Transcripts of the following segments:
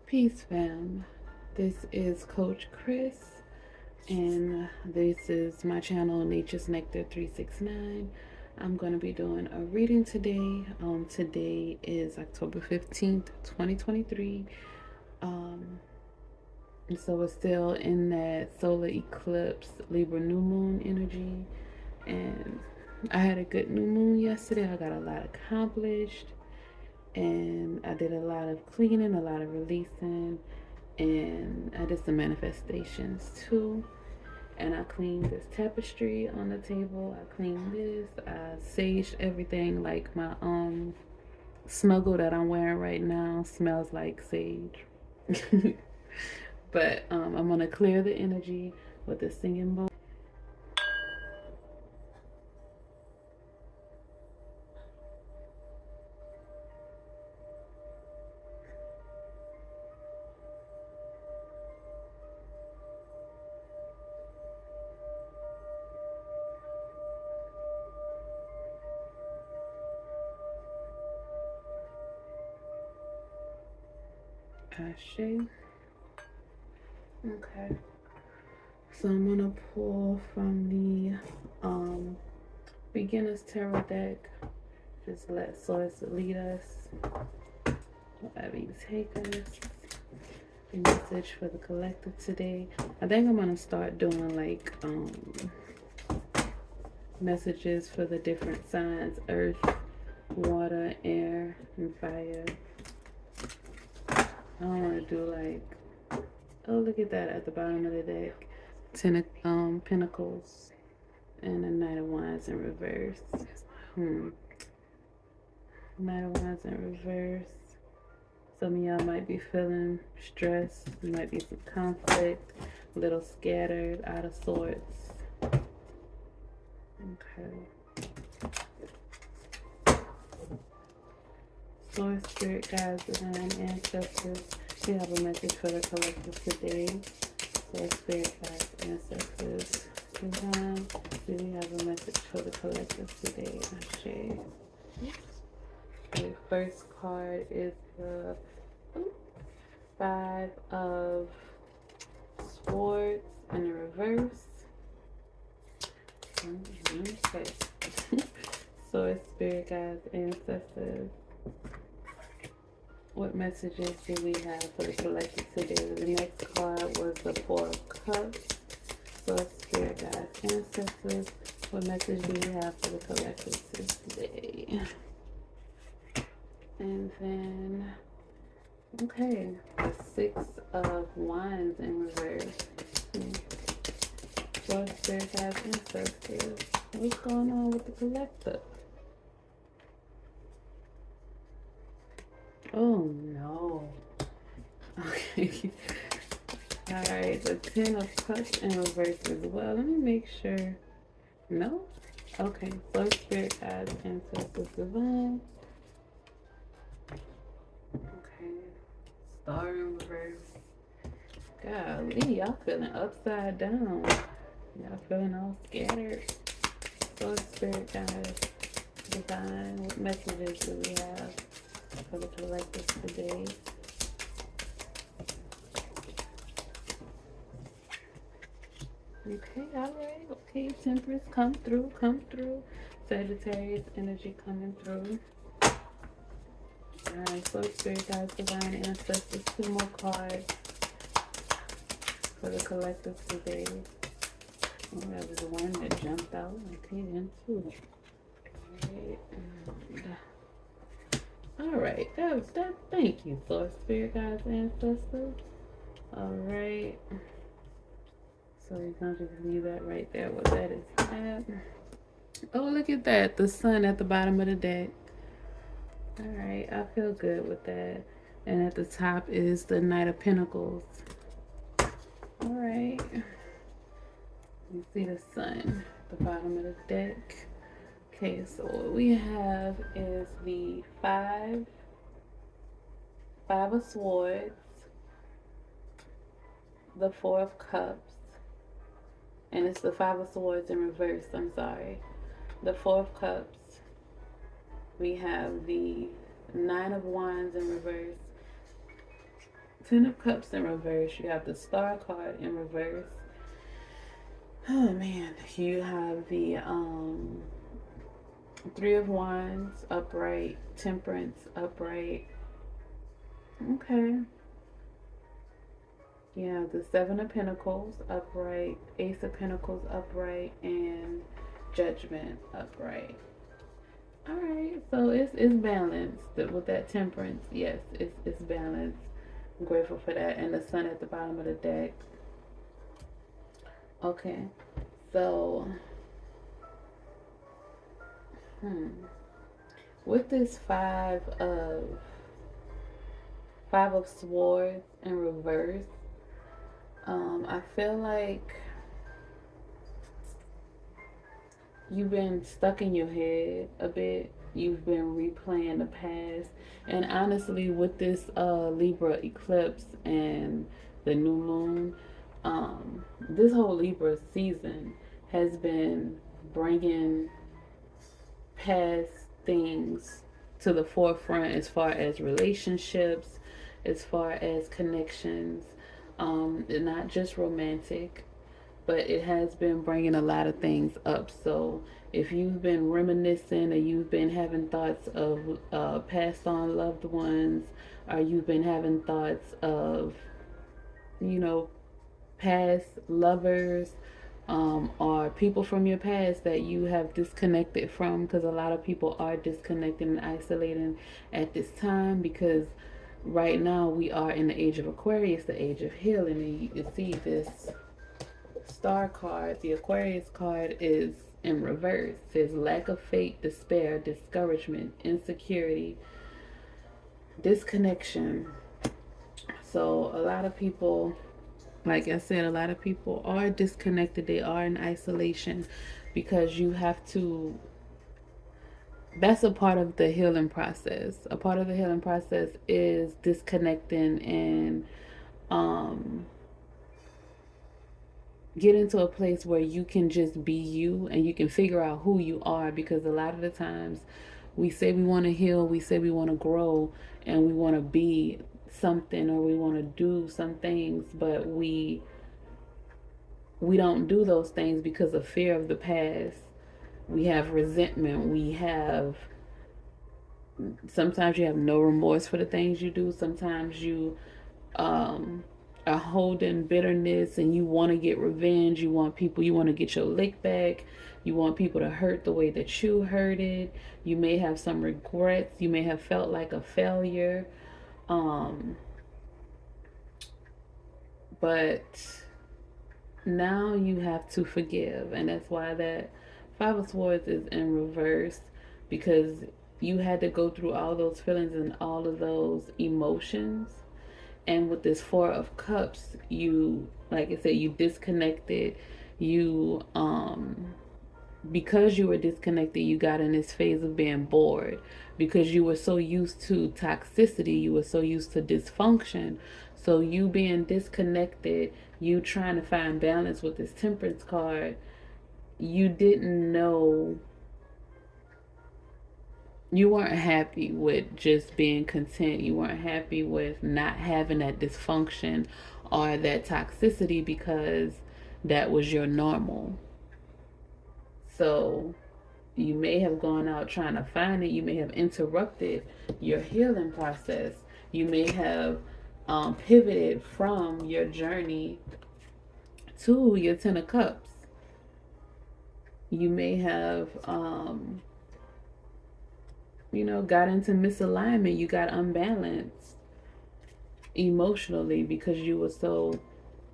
Peace, fam. This is Coach Chris, and this is my channel, Nature's Nectar 369. I'm going to be doing a reading today. Today is October 15th, 2023. Um, and so we're still in that solar eclipse, Libra new moon energy. And I had a good new moon yesterday. I got a lot accomplished, and I did a lot of cleaning, a lot of releasing, and I did some manifestations too. And I cleaned this tapestry on the table. I cleaned this. I saged everything. Like my smuggle that I'm wearing right now smells like sage. But I'm gonna clear the energy with the singing bowl. Ashe. Okay. So I'm gonna pull from the beginner's tarot deck. Just let source lead us, wherever you take us. A message for the collective today. I think I'm gonna start doing like messages for the different signs: earth, water, air, and fire. I don't want to do like, oh, look at that at the bottom of the deck. Pentacles and a Knight of Wands in reverse. Knight of Wands in reverse. Some of y'all might be feeling stressed. There might be some conflict, a little scattered, out of sorts. Okay. Source, spirit, guides, divine ancestors. We have a message for the collective today. Source, spirit, guides, ancestors, divine. We have a message for the collective today. Ashe. The first card is the Five of Swords in the reverse. Okay. Source, spirit, guides, ancestors. What messages do we have for the collective today? The next card was the Four of Cups. Source, spirit, guides, ancestors. What message do we have for the collective today? And then, okay, the Six of Wands in reverse. Source, spirit, guides, ancestors. What's going on with the collective? Oh no. Okay. Alright, the Ten of Cups in reverse as well. Let me make sure. No? Okay, Source, spirit, guides, ancestors, divine. Okay. Star in reverse. Golly, y'all feeling upside down. Y'all feeling all scattered. Source, spirit, guides, divine. What messages do we have for the collective today? Okay, alright. Okay, Temperance, come through, come through. Sagittarius energy coming through. Alright, Source, spirit, guides, divine ancestors. Two more cards for the collective today. Oh, that was the one that jumped out. Okay, then two. Alright, that. Thank you, Source, spirit, guides, ancestors. Alright. So you're gonna just leave that right there. What that is at. Oh, look at that. The sun at the bottom of the deck. Alright, I feel good with that. And at the top is the Knight of Pentacles. Alright. You see the sun at the bottom of the deck. Okay, so what we have is the Five of Swords, the Four of Cups, and it's the Five of Swords in reverse, I'm sorry. The Four of Cups. We have the Nine of Wands in reverse. Ten of Cups in reverse. You have the Star card in reverse. Oh man, you have the Three of Wands upright, Temperance upright. Okay. Yeah, the Seven of Pentacles upright, Ace of Pentacles upright, and Judgment upright. All right, so it's balanced with that Temperance. Yes, it's balanced. I'm grateful for that, and the Sun at the bottom of the deck. Okay, so with this Five of Swords in reverse, I feel like you've been stuck in your head a bit. You've been replaying the past. And honestly, with this Libra eclipse and the new moon, this whole Libra season has been bringing past things to the forefront as far as relationships, as far as connections, not just romantic, but it has been bringing a lot of things up. So if you've been reminiscing, or you've been having thoughts of passed on loved ones, or you've been having thoughts of, you know, past lovers, or people from your past that you have disconnected from, because a lot of people are disconnecting and isolating at this time, because right now we are in the age of Aquarius, the age of healing, and you can see this Star card. The Aquarius card is in reverse. It says lack of faith, despair, discouragement, insecurity, disconnection. So a lot of people, like I said, a lot of people are disconnected. They are in isolation because you have to, that's a part of the healing process. A part of the healing process is disconnecting and get into a place where you can just be you and you can figure out who you are, because a lot of the times we say we want to heal, we say we want to grow, and we want to be something, or we want to do some things, but we don't do those things because of fear of the past. We have resentment. We have, sometimes you have no remorse for the things you do. Sometimes you are holding bitterness and you want to get revenge. You want to get your lick back. You want people to hurt the way that you hurted. You may have some regrets. You may have felt like a failure. But now you have to forgive. And that's why that Five of Swords is in reverse, because you had to go through all those feelings and all of those emotions. And with this Four of Cups, you, like I said, you disconnected. You, because you were disconnected, you got in this phase of being bored, because you were so used to toxicity, you were so used to dysfunction. So you being disconnected, you trying to find balance with this Temperance card, you didn't know, you weren't happy with just being content. You weren't happy with not having that dysfunction or that toxicity, because that was your normal. So you may have gone out trying to find it. You may have interrupted your healing process. You may have pivoted from your journey to your Ten of Cups. You may have, got into misalignment. You got unbalanced emotionally because you were so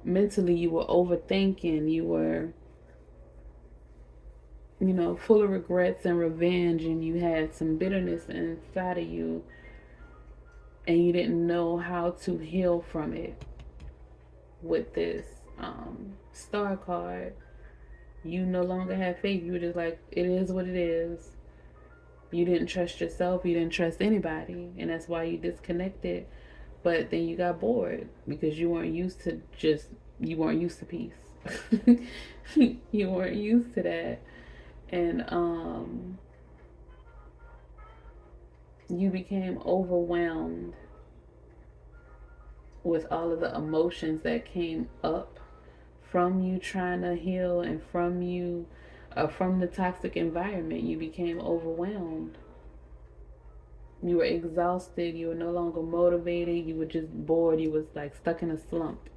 mentally, you were overthinking. You were, full of regrets and revenge, and you had some bitterness inside of you, and you didn't know how to heal from it. With this Star card, you no longer have faith. You were just like, it is what it is. You didn't trust yourself. You didn't trust anybody, and that's why you disconnected. But then you got bored because you weren't used to peace. You weren't used to that. And you became overwhelmed with all of the emotions that came up from you trying to heal and from the toxic environment. You became overwhelmed. You were exhausted. You were no longer motivated. You were just bored. You was like stuck in a slump.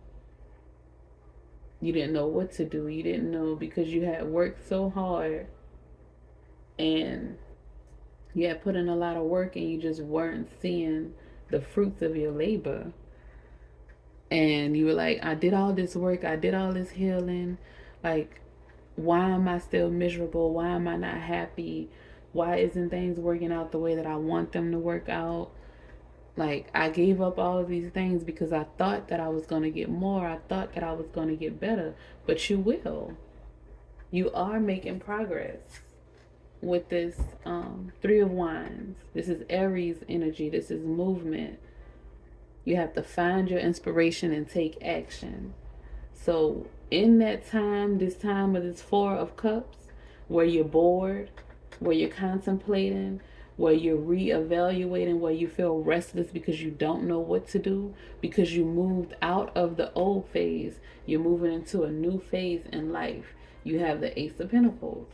You didn't know what to do. You didn't know because you had worked so hard and you had put in a lot of work and you just weren't seeing the fruits of your labor. And you were like, I did all this work, I did all this healing. Like, why am I still miserable? Why am I not happy? Why isn't things working out the way that I want them to work out? Like, I gave up all of these things because I thought that I was going to get more. I thought that I was going to get better. But you will. You are making progress with this Three of Wands. This is Aries energy. This is movement. You have to find your inspiration and take action. So in that time, this time of this Four of Cups, where you're bored, where you're contemplating, where you're reevaluating, where you feel restless because you don't know what to do, because you moved out of the old phase, you're moving into a new phase in life. You have the Ace of Pentacles.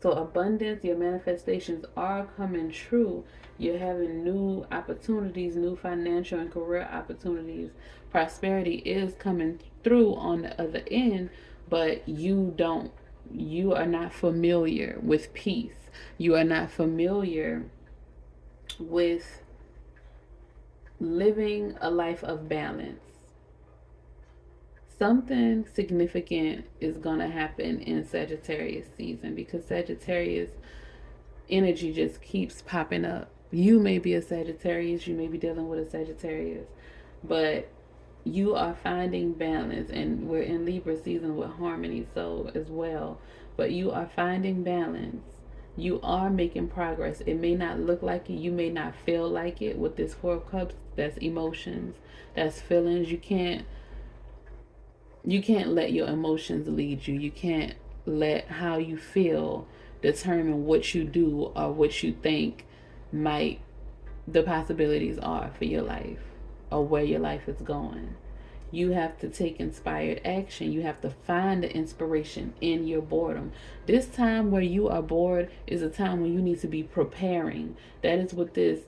So abundance, your manifestations are coming true. You're having new opportunities, new financial and career opportunities. Prosperity is coming through on the other end, but you are not familiar with peace. You are not familiar with living a life of balance. Something significant is going to happen in Sagittarius season because Sagittarius energy just keeps popping up. You may be a Sagittarius, you may be dealing with a Sagittarius, but you are finding balance, and we're in Libra season with harmony so as well, but you are finding balance. You are making progress. It may not look like it, you may not feel like it with this Four of Cups. That's emotions, that's feelings. You can't let your emotions lead you. You can't let how you feel determine what you do or what you think might the possibilities are for your life or where your life is going. You have to take inspired action. You have to find the inspiration in your boredom. This time where you are bored is a time when you need to be preparing. That is what this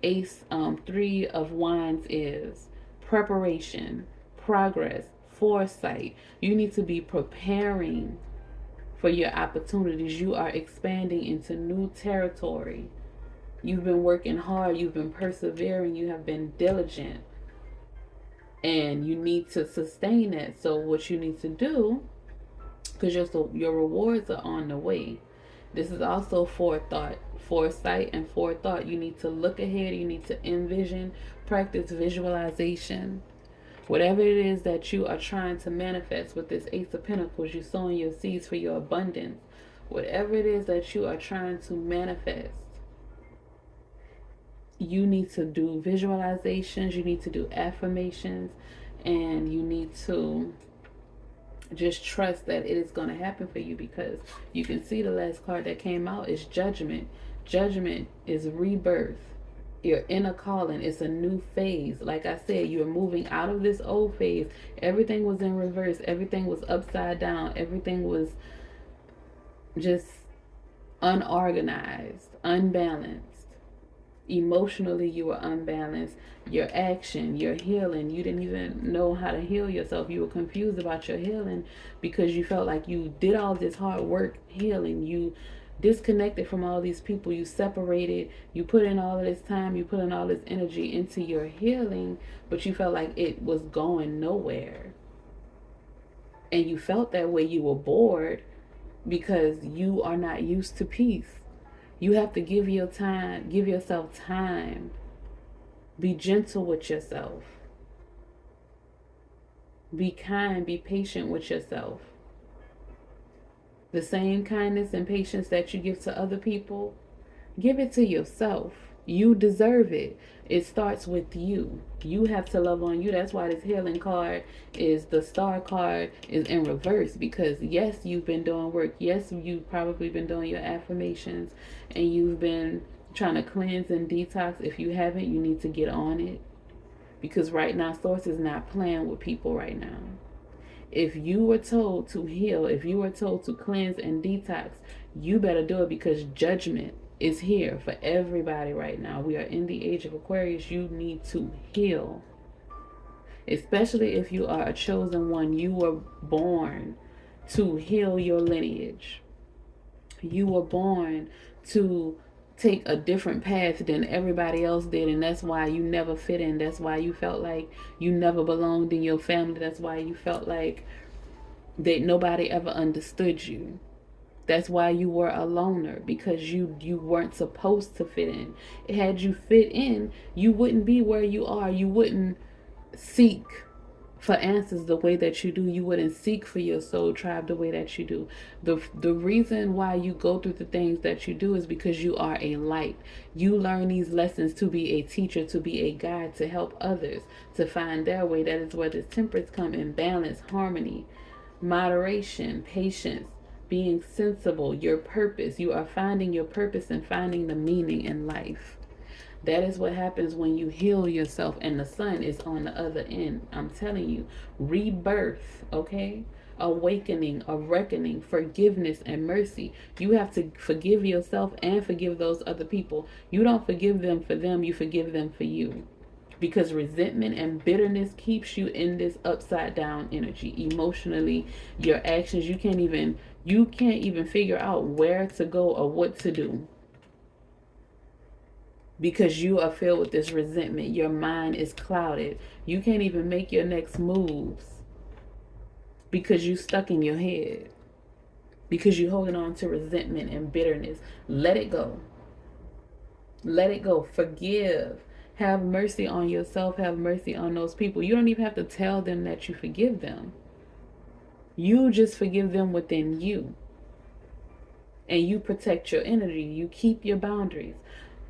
Ace Three of Wands is. Preparation, progress, foresight. You need to be preparing for your opportunities. You are expanding into new territory. You've been working hard, you've been persevering, you have been diligent, and you need to sustain that. So what you need to do, because your rewards are on the way. This is also forethought, foresight and forethought. You need to look ahead, you need to envision, practice visualization. Whatever it is that you are trying to manifest with this Ace of Pentacles, you're sowing your seeds for your abundance. Whatever it is that you are trying to manifest, you need to do visualizations, you need to do affirmations, and you need to just trust that it is going to happen for you, because you can see the last card that came out is Judgment. Judgment is rebirth. You're in a calling. It's a new phase. Like I said, you're moving out of this old phase. Everything was in reverse. Everything was upside down. Everything was just unorganized, unbalanced. Emotionally, you were unbalanced. Your action, your healing, you didn't even know how to heal yourself. You were confused about your healing because you felt like you did all this hard work healing. You disconnected from all these people, you separated, you put in all of this time, you put in all this energy into your healing, but you felt like it was going nowhere. And you felt that way. You were bored because you are not used to peace. You have to give yourself time. Be gentle with yourself. Be kind, be patient with yourself. The same kindness and patience that you give to other people, give it to yourself. You deserve it. It starts with you. You have to love on you. That's why this healing card is the Star card is in reverse, because yes, you've been doing work. Yes, you've probably been doing your affirmations and you've been trying to cleanse and detox. If you haven't, you need to get on it, because right now Source is not playing with people right now. If you were told to heal, if you were told to cleanse and detox, you better do it, because judgment is here for everybody right now. We are in the age of Aquarius. You need to heal. Especially if you are a chosen one. You were born to heal your lineage. You were born to take a different path than everybody else did, and that's why you never fit in. That's why you felt like you never belonged in your family. That's why you felt like that nobody ever understood you. That's why you were a loner, because you weren't supposed to fit in. Had you fit in, you wouldn't be where you are. You wouldn't seek for answers the way that you do. You wouldn't seek for your soul tribe the way that you do. The reason why you go through the things that you do is because you are a light. You learn these lessons to be a teacher, to be a guide, to help others to find their way. That is where this temperance come in: balance, harmony, moderation, patience, being sensible, your purpose. You are finding your purpose and finding the meaning in life. That is what happens when you heal yourself, and the sun is on the other end. I'm telling you, rebirth, okay? Awakening, a reckoning, forgiveness, and mercy. You have to forgive yourself and forgive those other people. You don't forgive them for them, you forgive them for you. Because resentment and bitterness keeps you in this upside down energy. Emotionally, your actions, you can't even figure out where to go or what to do, because you are filled with this resentment. Your mind is clouded. You can't even make your next moves because you stuck in your head, because you're holding on to resentment and bitterness. Let it go. Let it go. Forgive. Have mercy on yourself. Have mercy on those people. You don't even have to tell them that you forgive them. You just forgive them within you. And you protect your energy. You keep your boundaries.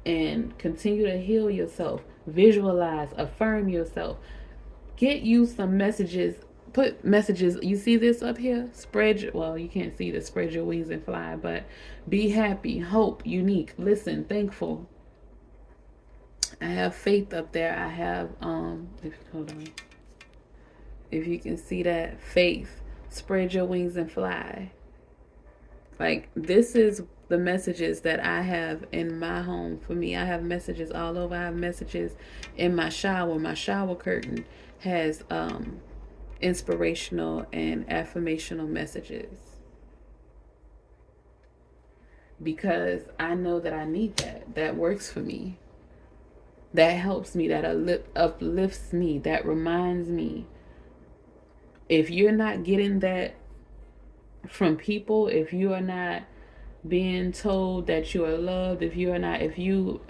And continue to heal yourself. Visualize. Affirm yourself. Get you some messages. Put messages. You see this up here? Well, you can't see this. Spread your wings and fly. But be happy. Hope. Unique. Listen. Thankful. I have faith up there. I have hold on. If you can see that, faith. Spread your wings and fly. Like, this is the messages that I have in my home. For me, I have messages all over. I have messages in my shower. My shower curtain has inspirational and affirmational messages, because I know that I need that. That works for me. That helps me, that uplifts me, that reminds me. If you're not getting that from people, if you are not being told that you are loved,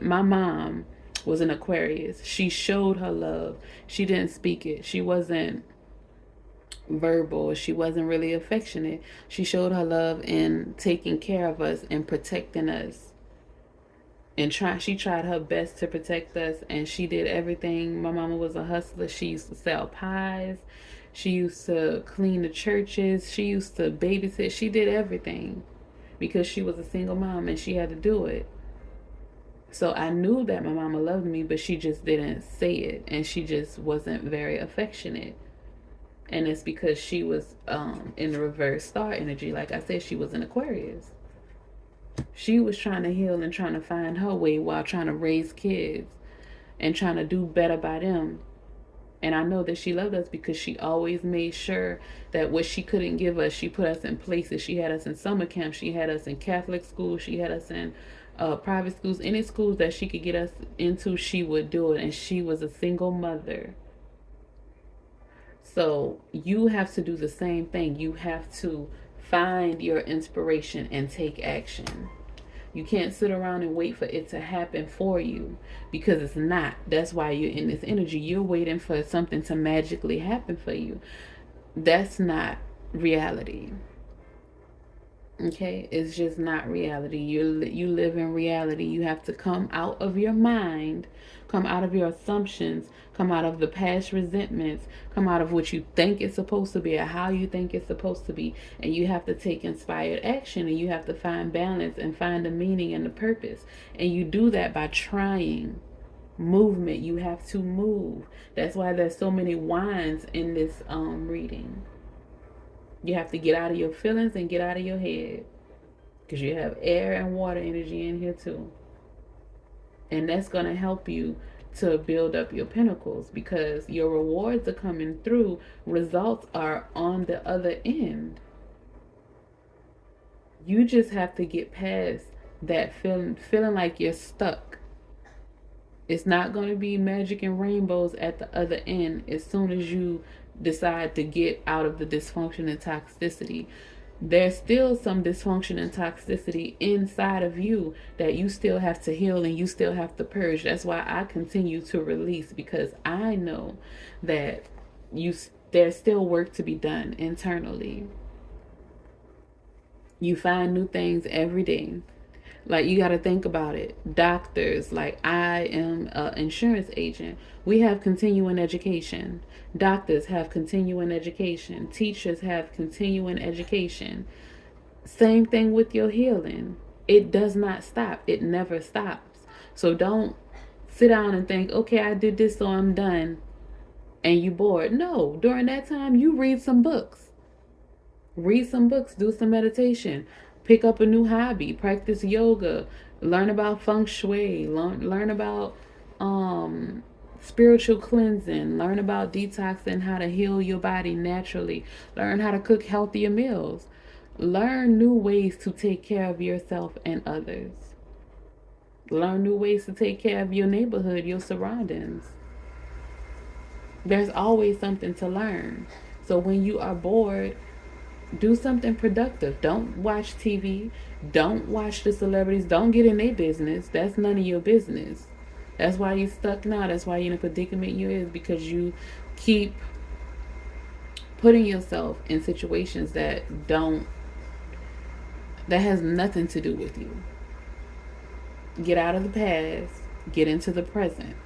my mom was an Aquarius. She showed her love. She didn't speak it. She wasn't verbal. She wasn't really affectionate. She showed her love in taking care of us and protecting us. And she tried her best to protect us, and she did everything. My mama was a hustler. She used to sell pies. She used to clean the churches. She used to babysit. She did everything because she was a single mom and she had to do it. So I knew that my mama loved me, but she just didn't say it, and she just wasn't very affectionate. And it's because she was in the reverse star energy. Like I said, she was an Aquarius. She was trying to heal and trying to find her way while trying to raise kids and trying to do better by them. And I know that she loved us because she always made sure that what she couldn't give us, she put us in places. She had us in summer camp. She had us in Catholic schools. She had us in private schools. Any schools that she could get us into, she would do it. And she was a single mother. So you have to do the same thing. You have to find your inspiration and take action. You can't sit around and wait for it to happen for you, because it's not. That's why you're in this energy. You're waiting for something to magically happen for you. That's not reality. Okay? It's just not reality. You live in reality. You have to come out of your mind, come out of your assumptions, come out of the past resentments, come out of what you think it's supposed to be or how you think it's supposed to be. And you have to take inspired action, and you have to find balance and find the meaning and the purpose. And you do that by trying. Movement. You have to move. That's why there's so many wands in this reading. You have to get out of your feelings and get out of your head, because you have air and water energy in here too. And that's going to help you to build up your pinnacles, because your rewards are coming through. Results are on the other end. You just have to get past that feeling like you're stuck. It's not going to be magic and rainbows at the other end as soon as you decide to get out of the dysfunction and toxicity. There's still some dysfunction and toxicity inside of you that you still have to heal and you still have to purge. That's why I continue to release, because I know that there's still work to be done internally. You find new things every day. Like, you got to think about it. Doctors, like, I am an insurance agent. We have continuing education. Doctors have continuing education. Teachers have continuing education. Same thing with your healing. It does not stop. It never stops. So don't sit down and think, okay, I did this, so I'm done, and you bored. No, during that time, you read some books. Read some books, do some meditation, pick up a new hobby, practice yoga, learn about feng shui, learn about spiritual cleansing, learn about detoxing, how to heal your body naturally, learn how to cook healthier meals, learn new ways to take care of yourself and others, learn new ways to take care of your neighborhood, your surroundings. There's always something to learn. So when you are bored, do something productive. Don't watch TV. Don't watch the celebrities. Don't get in their business. That's none of your business. That's why you're stuck now. That's why you're in a predicament you is, because you keep putting yourself in situations that has nothing to do with you. Get out of the past. Get into the present.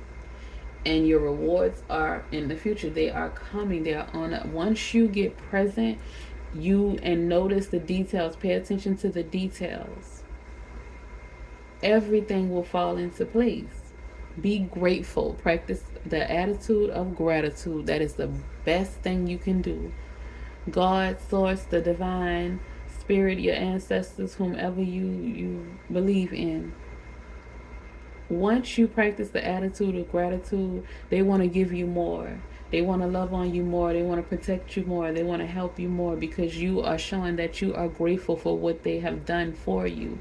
And your rewards are in the future. They are coming. They are on. Once you get present, and notice the details, pay attention to the details, everything will fall into place. Be grateful. Practice the attitude of gratitude. That is the best thing you can do. God, source, the divine, spirit, your ancestors, whomever you believe in. Once you practice the attitude of gratitude, they want to give you more. They want to love on you more. They want to protect you more. They want to help you more, because you are showing that you are grateful for what they have done for you.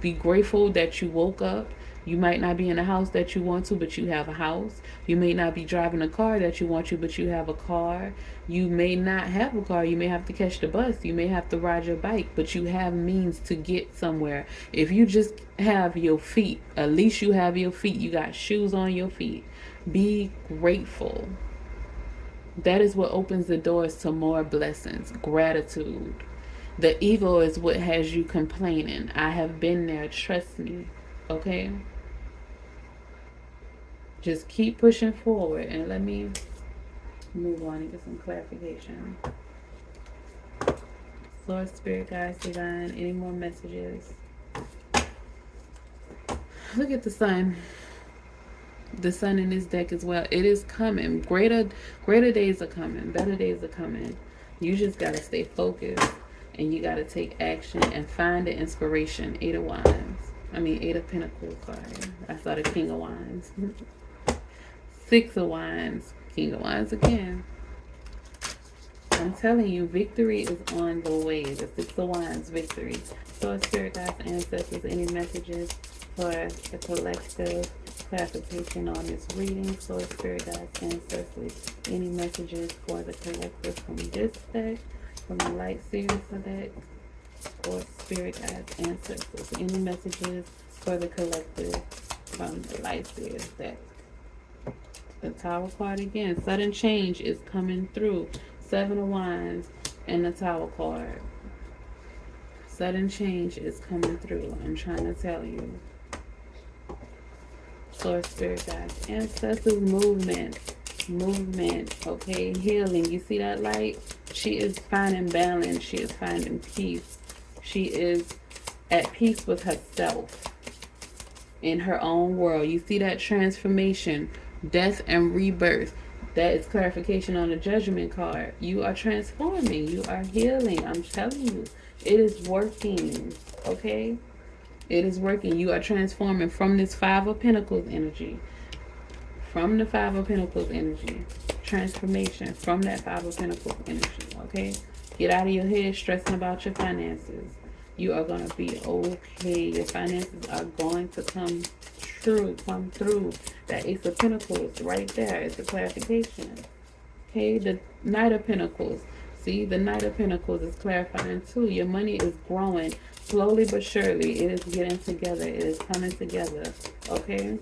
Be grateful that you woke up. You might not be in a house that you want to, but you have a house. You may not be driving a car that you want to, but you have a car. You may not have a car. You may have to catch the bus. You may have to ride your bike, but you have means to get somewhere. If you just have your feet, at least you have your feet. You got shoes on your feet. Be grateful. That is what opens the doors to more blessings. Gratitude. The ego is what has you complaining. I have been there. Trust me. Okay? Just keep pushing forward, and let me move on and get some clarification. Lord, Spirit, guides, divine, any more messages? Look at the sun. The sun in this deck as well. It is coming. Greater days are coming. Better days are coming. You just got to stay focused, and you got to take action and find the inspiration. Eight of Pentacles. Sorry, I saw the King of Wands. Six of Wands. King of Wands again. I'm telling you, victory is on the way. The Six of Wands, victory. So, Spirit, guides, ancestors, any messages for the collective? Clarification on this reading. So, Spirit, guides, ancestors, any messages for the collective from this deck, from the Light Series deck, or Spirit, guides, ancestors, any messages for the collective from the Light Series deck? The Tower card again. Sudden change is coming through. Seven of Wands and the Tower card. Sudden change is coming through. I'm trying to tell you. Source, Spirit, guides, ancestors, movement, okay, healing. You see that light? She is finding balance. She is finding peace. She is at peace with herself. in her own world. You see that transformation, death and rebirth. That is clarification on the judgment card. You are transforming. You are healing. I'm telling you, it is working. Okay? It is working. You are transforming from this Five of Pentacles energy. From the Five of Pentacles energy. Transformation from that Five of Pentacles energy. Okay? Get out of your head stressing about your finances. You are going to be okay. Your finances are going to come through. That Ace of Pentacles right there is a clarification. Okay, the Knight of Pentacles. See, the Knight of Pentacles is clarifying too. Your money is growing slowly but surely. It is getting together. It is coming together. Okay,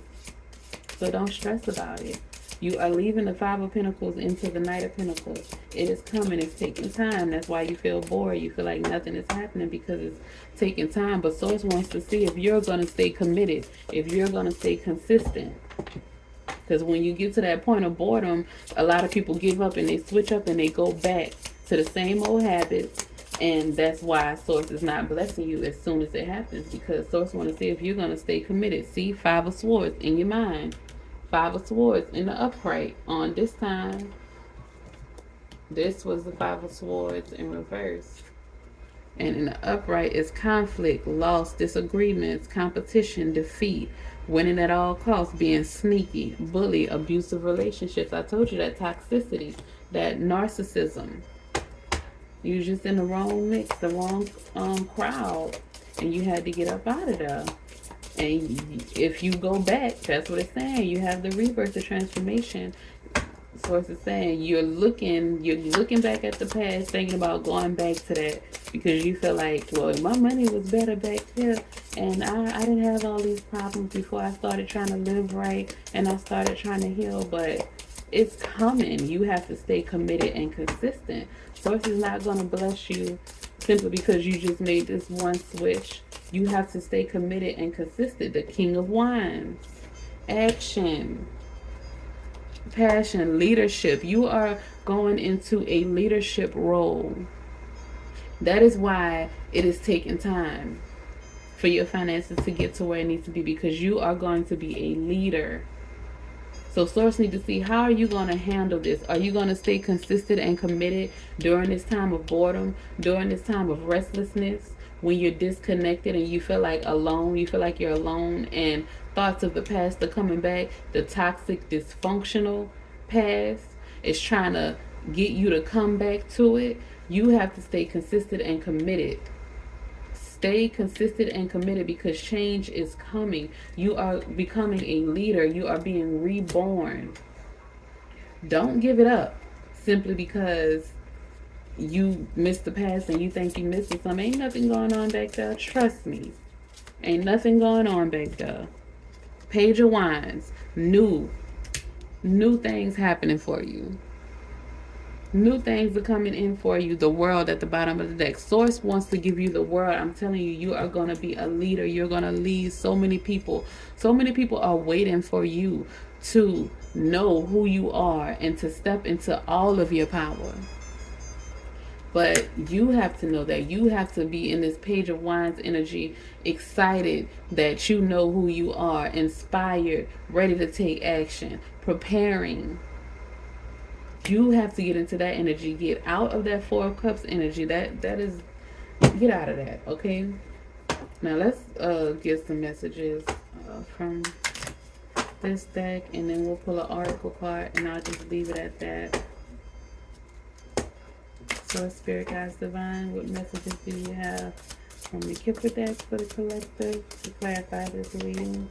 so don't stress about it. You are leaving the Five of Pentacles into the Knight of Pentacles. It is coming. It's taking time. That's why you feel bored. You feel like nothing is happening because it's taking time. But Source wants to see if you're going to stay committed, if you're going to stay consistent. Because when you get to that point of boredom, a lot of people give up and they switch up and they go back to the same old habits. And that's why Source is not blessing you as soon as it happens. Because Source wants to see if you're going to stay committed. See, Five of Swords in your mind. Five of Swords in the upright on this time. This was the Five of Swords in reverse. And in the upright is conflict, loss, disagreements, competition, defeat, winning at all costs, being sneaky, bully, abusive relationships. I told you that toxicity, that narcissism. You just in the wrong mix, the wrong crowd, and you had to get up out of there. And if you go back, that's what it's saying. You have the rebirth, the transformation. Source is saying you're looking back at the past, thinking about going back to that because you feel like, well, my money was better back there, and I didn't have all these problems before I started trying to live right and I started trying to heal. But it's coming. You have to stay committed and consistent. Source is not going to bless you simply because you just made this one switch. You have to stay committed and consistent. The King of Wands. Action. Passion. Leadership. You are going into a leadership role. That is why it is taking time for your finances to get to where it needs to be, because you are going to be a leader. So Source need to see, how are you going to handle this? Are you going to stay consistent and committed during this time of boredom, during this time of restlessness, when you're disconnected and you feel like alone, you feel like you're alone and thoughts of the past are coming back? The toxic, dysfunctional past is trying to get you to come back to it. You have to stay consistent and committed. Stay consistent and committed because change is coming. You are becoming a leader. You are being reborn. Don't give it up simply because you missed the past and you think you missed something. Ain't nothing going on back there. Trust me. Ain't nothing going on back there. Page of Wands. New things happening for you. New things are coming in for you. The World at the bottom of the deck. Source wants to give you the world. I'm telling you, you are going to be a leader. You're going to lead so many people. So many people are waiting for you to know who you are and to step into all of your power. But you have to know that. You have to be in this Page of Wands energy, excited that you know who you are, inspired, ready to take action, preparing. You have to get into that energy. Get out of that Four of Cups energy. That is, get out of that, okay? Now let's get some messages from this deck, and then we'll pull an oracle card, and I'll just leave it at that. So, Spirit Guides Divine, what messages do you have from the Kipper deck for the collective to clarify this reading?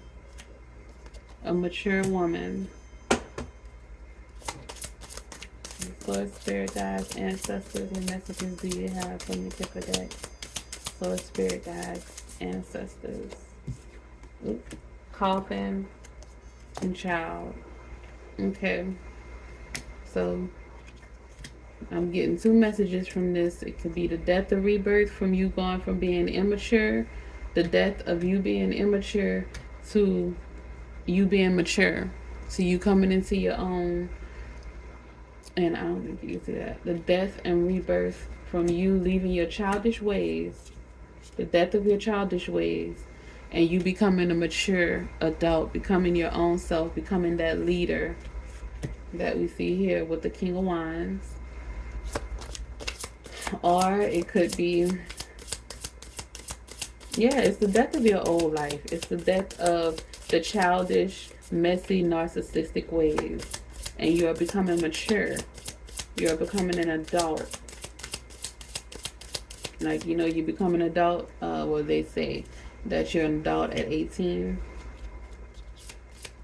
A mature woman. Source, Spirit Guides, Ancestors, what messages do you have from the Kipper deck? Source, Spirit Guides, Ancestors. Oops. Coffin and Child. Okay. So I'm getting two messages from this. It could be the death of rebirth from you going from being immature, the death of you being immature to you being mature, to you coming into your own. And I don't think you can see that. The death and rebirth from you leaving your childish ways, the death of your childish ways, and you becoming a mature adult, becoming your own self, becoming that leader that we see here with the King of Wands. Or it could be, yeah, it's the death of your old life. It's the death of the childish, messy, narcissistic ways. And you are becoming mature. You are becoming an adult. Like, you know, you become an adult. Well, they say that you're an adult at 18.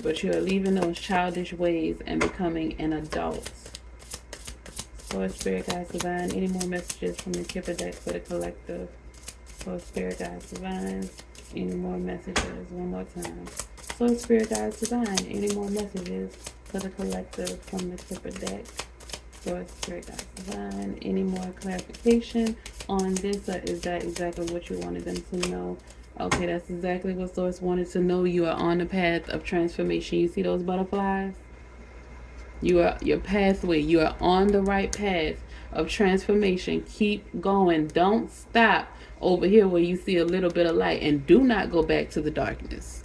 But you are leaving those childish ways and becoming an adult. Lord, Spirit, Guides, Divine. Any more messages from the Kipper deck for the collective? Lord, Spirit, Guides, Divine. Any more messages? One more time. Lord, Spirit, Guides, Divine. Any more messages for the collective from the Kipper deck? Lord, Spirit, Guides, Divine. Any more clarification on this, or is that exactly what you wanted them to know? Okay, that's exactly what Source wanted to know. You are on the path of transformation. You see those butterflies? You are your pathway. You are on the right path of transformation. Keep going. Don't stop over here where you see a little bit of light, and do not go back to the darkness.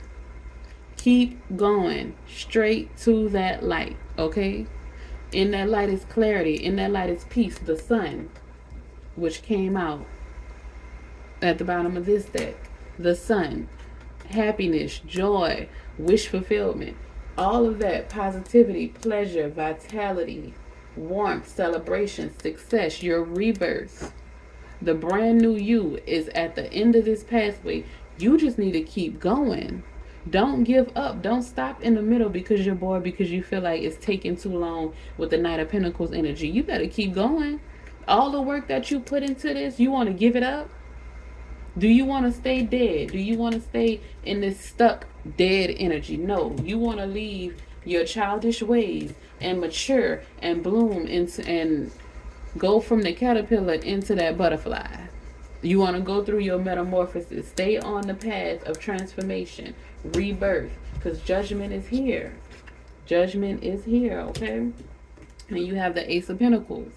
Keep going straight to that light, okay? In that light is clarity. In that light is peace. The sun, which came out at the bottom of this deck. The sun, happiness, joy, wish fulfillment. All of that, positivity, pleasure, vitality, warmth, celebration, success, your rebirth. The brand new you is at the end of this pathway. You just need to keep going. Don't give up. Don't stop in the middle because you're bored, because you feel like it's taking too long with the Knight of Pentacles energy. You better keep going. All the work that you put into this, you want to give it up? Do you want to stay dead? Do you want to stay in this stuck dead energy? No, you want to leave your childish ways and mature and bloom into and go from the caterpillar into that butterfly. You want to go through your metamorphosis. Stay on the path of transformation, rebirth, because judgment is here. Judgment is here, okay? And you have the Ace of Pentacles.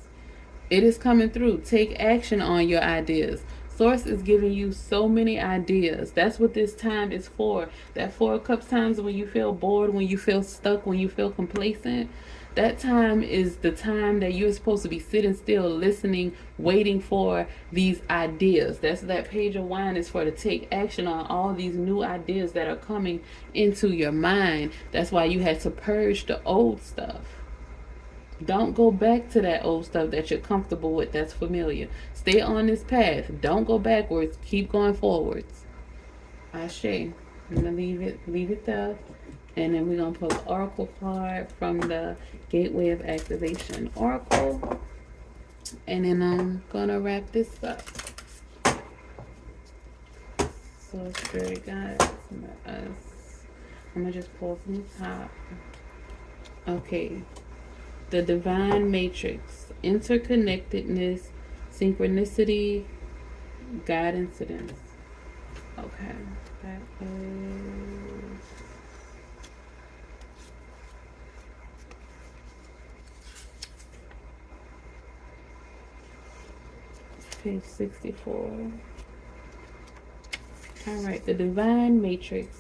It is coming through. Take action on your ideas. Source is giving you so many ideas. That's what this time is for. That Four of Cups times when you feel bored, when you feel stuck, when you feel complacent. That time is the time that you're supposed to be sitting still, listening, waiting for these ideas. That's that Page of Wine is for, to take action on all these new ideas that are coming into your mind. That's why you had to purge the old stuff. Don't go back to that old stuff that you're comfortable with, that's familiar. Stay on this path. Don't go backwards. Keep going forwards. Ashe. I'm going to leave it there. And then we're going to pull the Oracle card from the Gateway of Activation Oracle. And then I'm going to wrap this up. So, Spirit Guides, I'm going to just pull from the top. Okay. The Divine Matrix, interconnectedness, synchronicity, God incidents. Okay, that is page 64. All right, the Divine Matrix.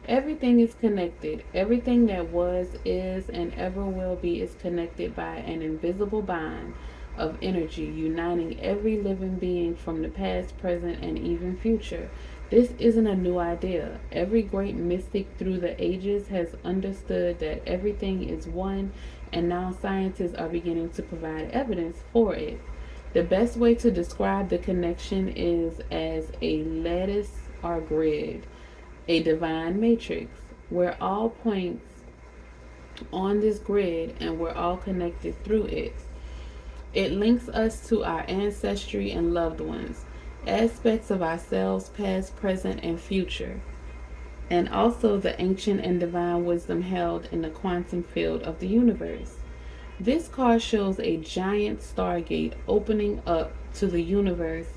Everything is connected. Everything that was, is, and ever will be is connected by an invisible bond of energy uniting every living being from the past, present, and even future. This isn't a new idea. Every great mystic through the ages has understood that everything is one, and now scientists are beginning to provide evidence for it. The best way to describe the connection is as a lattice or grid, a divine matrix, where all points on this grid and we're all connected through it. It links us to our ancestry and loved ones, aspects of ourselves, past, present, and future, and also the ancient and divine wisdom held in the quantum field of the universe. This card shows a giant stargate opening up to the universe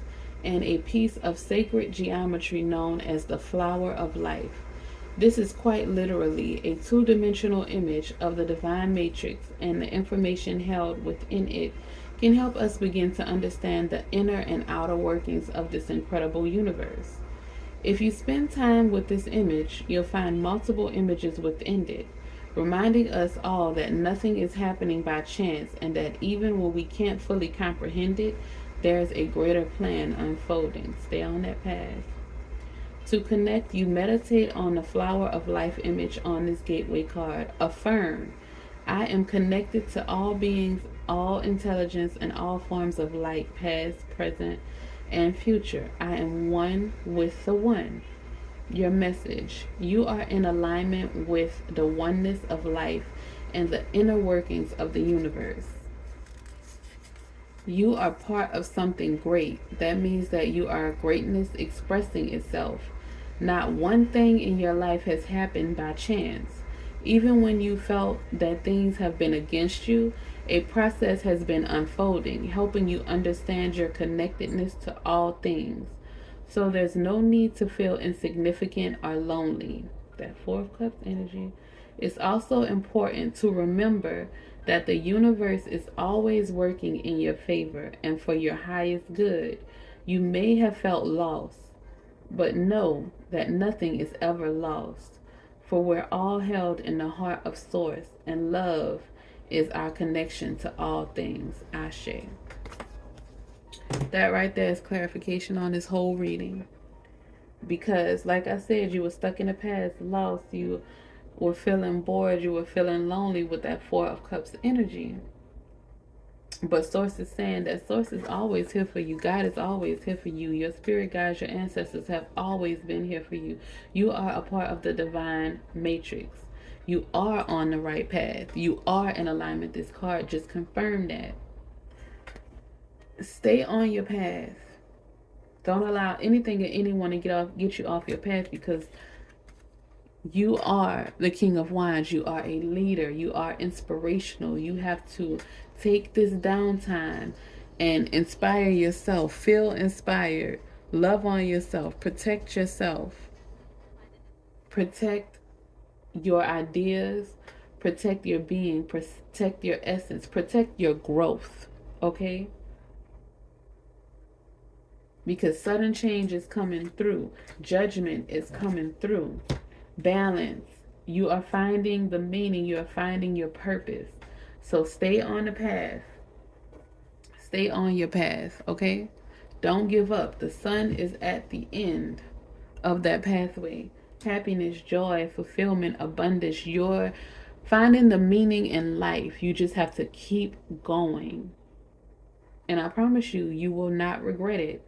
and a piece of sacred geometry known as the flower of life. This is quite literally a two-dimensional image of the divine matrix, and the information held within it can help us begin to understand the inner and outer workings of this incredible universe. If you spend time with this image, you'll find multiple images within it, reminding us all that nothing is happening by chance and that even when we can't fully comprehend it, there's a greater plan unfolding. Stay on that path. To connect, you meditate on the flower of life image on this gateway card. Affirm, I am connected to all beings, all intelligence, and all forms of light, past, present, and future. I am one with the one. Your message, you are in alignment with the oneness of life and the inner workings of the universe. You are part of something great. That means that you are greatness expressing itself. Not one thing in your life has happened by chance. Even when you felt that things have been against you, a process has been unfolding, helping you understand your connectedness to all things. So there's no need to feel insignificant or lonely. That Four of Cups energy. It's also important to remember that the universe is always working in your favor and for your highest good. You may have felt lost, but know that nothing is ever lost, for we're all held in the heart of Source, and love is our connection to all things. Ashe. That right there is clarification on this whole reading. Because, like I said, you were stuck in the past, lost, you were feeling bored, you were feeling lonely with that Four of Cups energy. But Source is saying that Source is always here for you. God is always here for you. Your spirit guides, your ancestors have always been here for you. You are a part of the divine matrix. You are on the right path. You are in alignment. This card just confirmed that. Stay on your path. Don't allow anything or anyone to get you off your path, because you are the King of Wands. You are a leader. You are inspirational. You have to take this downtime and inspire yourself. Feel inspired. Love on yourself. Protect yourself. Protect your ideas. Protect your being. Protect your essence. Protect your growth. Okay? Because sudden change is coming through. Judgment is coming through. Balance. You are finding the meaning. You are finding your purpose. So stay on the path. Stay on your path, okay? Don't give up. The sun is at the end of that pathway. Happiness, joy, fulfillment, abundance. You're finding the meaning in life. You just have to keep going. And I promise you, you will not regret it.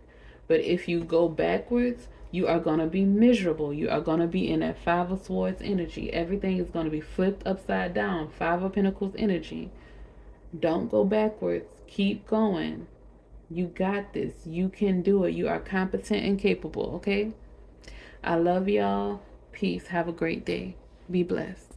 But if you go backwards, you are going to be miserable. You are going to be in that Five of Swords energy. Everything is going to be flipped upside down. Five of Pentacles energy. Don't go backwards. Keep going. You got this. You can do it. You are competent and capable, okay? I love y'all. Peace. Have a great day. Be blessed.